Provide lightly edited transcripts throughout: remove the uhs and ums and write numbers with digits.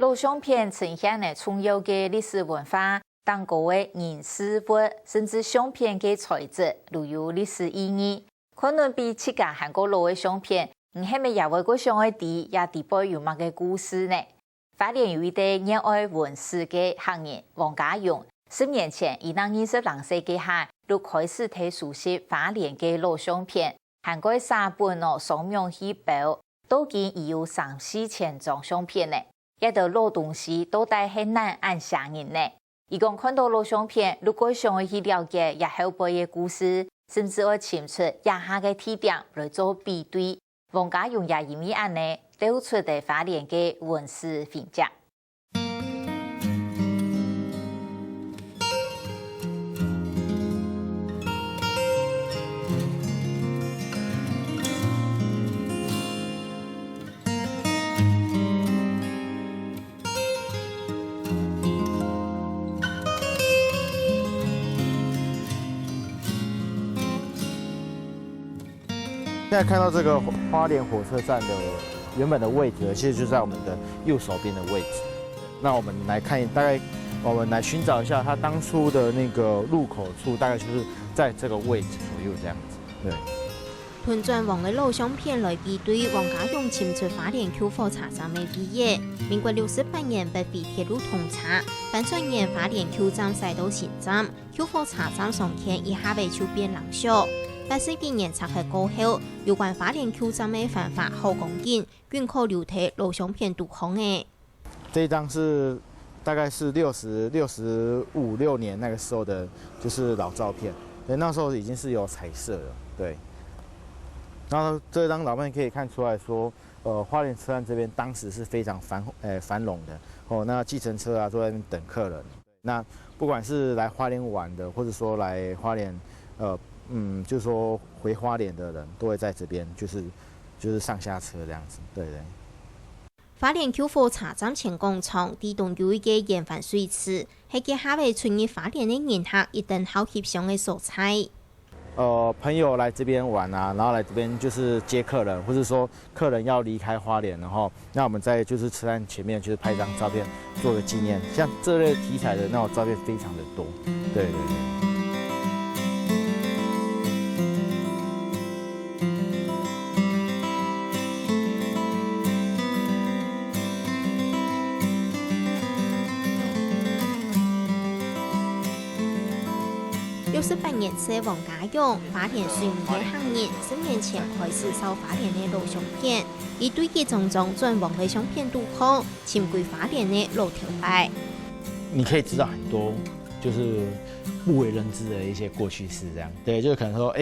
录像片呈现了重要的历史文化，当各位人事物甚至相片的材质都有历史意义。可能比其他韩国录的相片，你还没也会过想的地，也地背有乜个故事呢？花莲有一对热爱文史的行人王家勇，10年前以那22岁嘅下，就开始睇熟悉花莲嘅录像片，韩国3本双面戏表，都已经有3-4千张相片呢。一道老东西都带很难按下人呢。一共看到录像片，如果想要去了解日后背的故事，甚至要寻出以下嘅地点来做比对。王家勇也因为安呢，丢出对花莲嘅文史评价。现在看到这个花莲火车站的原本的位置，其实就在我们的右手边的位置。那我们来看，大概我们来寻找一下它当初的那个入口处，大概就是在这个位置左右这样子。对。判转王的录像片来比对，王家勇寻出花莲旧火车站的毕业。民国68年北回铁路通车，83年花莲旧站赛道新站，旧火车站上天以下为就变人小。82年拆开过后，有关花莲旧站的方法好讲紧，均可留睇录像片读空的。这一张是大概是65-66年那个时候的，就是老照片。对，那时候已经是有彩色了。对。然后这张老片可以看出来说，花莲车站这边当时是非常繁荣的哦。那计程车啊都在那边等客人。那不管是来花莲玩的，或者说来花莲，就是说回花莲的人都会在这边，就是上下车这样子，对。花莲旧火车站前广场地动有一个盐饭水池，係嘅下位存於花莲的人客一等好翕相的所在。朋友来这边玩啊，然后来这边就是接客人，或者说客人要离开花莲，然后那我们在就是车站前面就是拍一张照片做个纪念。像这类题材的那种照片非常的多，对。68年生王家勇，花莲水面嘅行人，10年前开始收花莲的录像片，以对佢种种转王嘅相片度空，潜归花莲的路条牌。你可以知道很多就是不为人知的一些过去式，这样对，就是可能说，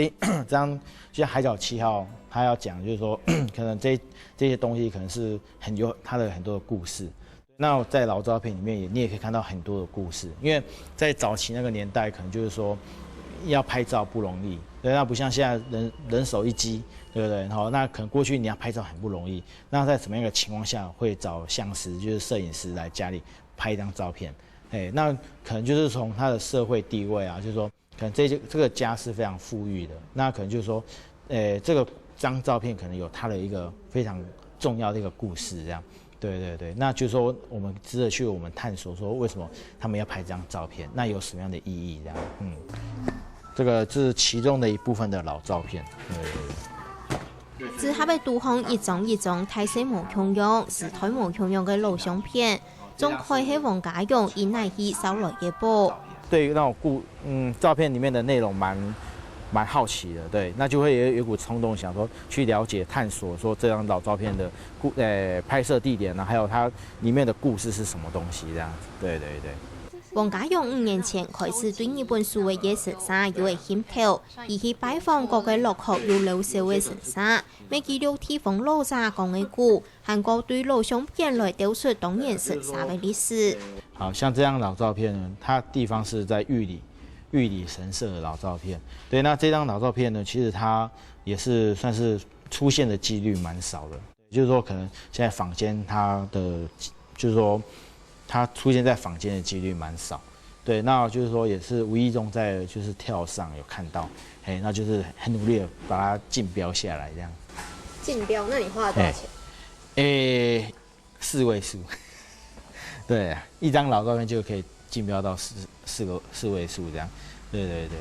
这样就像海角7号，他要讲就是说，可能这些东西可能是有他的很多的故事。那在老照片里面你也可以看到很多的故事，因为在早期那个年代，可能就是说要拍照不容易，对，那不像现在人手一机，对不对？好，那可能过去你要拍照很不容易，那在什么样的情况下会找相识，就是摄影师来家里拍一张照片？那可能就是从他的社会地位啊，就是说，可能这个家是非常富裕的，那可能就是说，这张照片可能有他的一个非常重要的一个故事，这样。对，那就是说我们值得去我们探索，说为什么他们要拍这张照片，那有什么样的意义？这样，这个是其中的一部分的老照片。之後被杜康一張態色無共用、時態無共用嘅錄像片，仲開係王家勇以內去收來嘅報。對於那種照片裡面的內容蠻好奇的，对，那就会有一股衝動，想說去了解、探索，說這張老照片的拍攝地點啊，還有它裡面的故事是什麼東西，這樣子，對。王家勇5年前開始對日本數位嘅神山有個興頭，而去拜訪各個落後又老少嘅神山，每記錄地方老早講嘅故，韓國對錄像片來調出當年神山嘅歷史。好像這張老照片呢，它地方是在玉里神社的老照片，对，那这张老照片呢，其实它也是算是出现的几率蛮少的，就是说可能现在坊间它的，就是说它出现在坊间的几率蛮少，对，那就是说也是无意中在就是跳上有看到，那就是很努力的把它竞标下来这样。竞标？那你花了多少钱？ 4位数。对，一张老照片就可以竞标到四位数这样。对对对。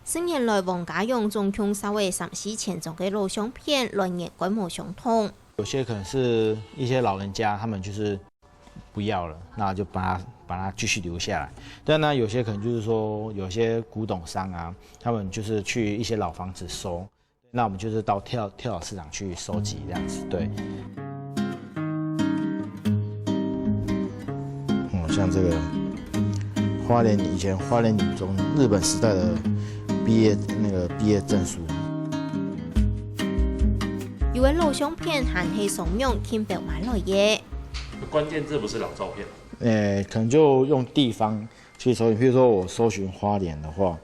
10年来，王家勇总共收回3-4千张嘅老相片，来年规模相同。有些可能是一些老人家，他们就是不要了，那就把它继续留下来。但呢，有些可能就是说，有些古董商啊，他们就是去一些老房子收，那我们就是到跳蚤市场去收集这样子。对。像这个以前花莲女中日本时代的毕业证书。有位老相片含係怂恿傾表買來嘅。关键字不是老照片。可能就用地方去搜寻，譬如说我搜寻花莲的话，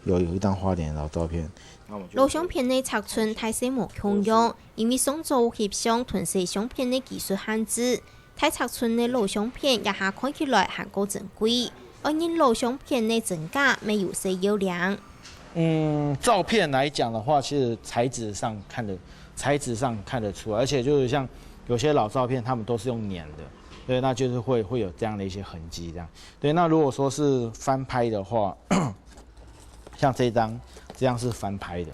有一张花莲的老照片。老相片嘅尺寸太細無共用，因為想做翕相囤細相片嘅技術限制，太尺寸嘅老相片一下看起來還夠珍貴，而因老相片嘅真假沒有誰有量。照片來講的話，其實材質上看得出來，而且就是像有些老照片，他們都是用粘的，對，那就是會有這樣的一些痕跡，這樣。對，那如果說是翻拍的話，像這張是翻拍的，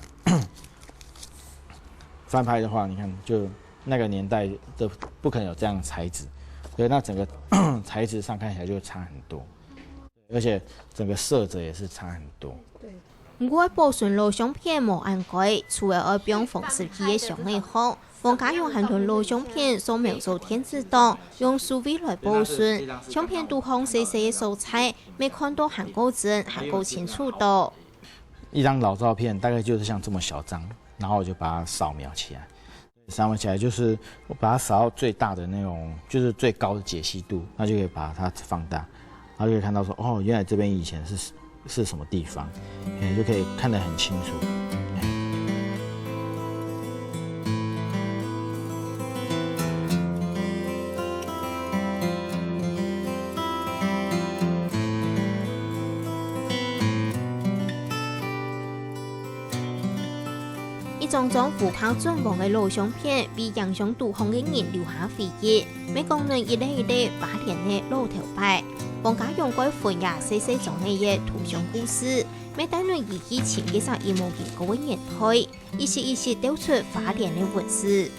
翻拍的話，你看就那個年代的不可能有這樣的材質，對，那整個材質上看起來就差很多，而且整個色澤也是差很多。不過保存老相片無按規，除了要用方式去嘅相藝好，王家勇還同老相片所描述天子檔，用數位來保存，相片都放細細嘅素材，沒看到還夠真，還夠清楚的。一張老照片大概就是像這麼小張，然後我就把它掃描起來，掃描起來就是我把它掃到最大的那種，就是最高的解析度，那就可以把它放大，然後就可以看到說，哦，原來這邊以前是什麼地方，就可以看得很清楚。一張張符靠準王嘅老相片，為影相導航嘅人留下回憶，每功能一類花蓮嘅老頭牌。王家勇改款也細細種嘅圖像故事，每單論以前嘅實一模見過嘅年代，一時調出花蓮嘅文字。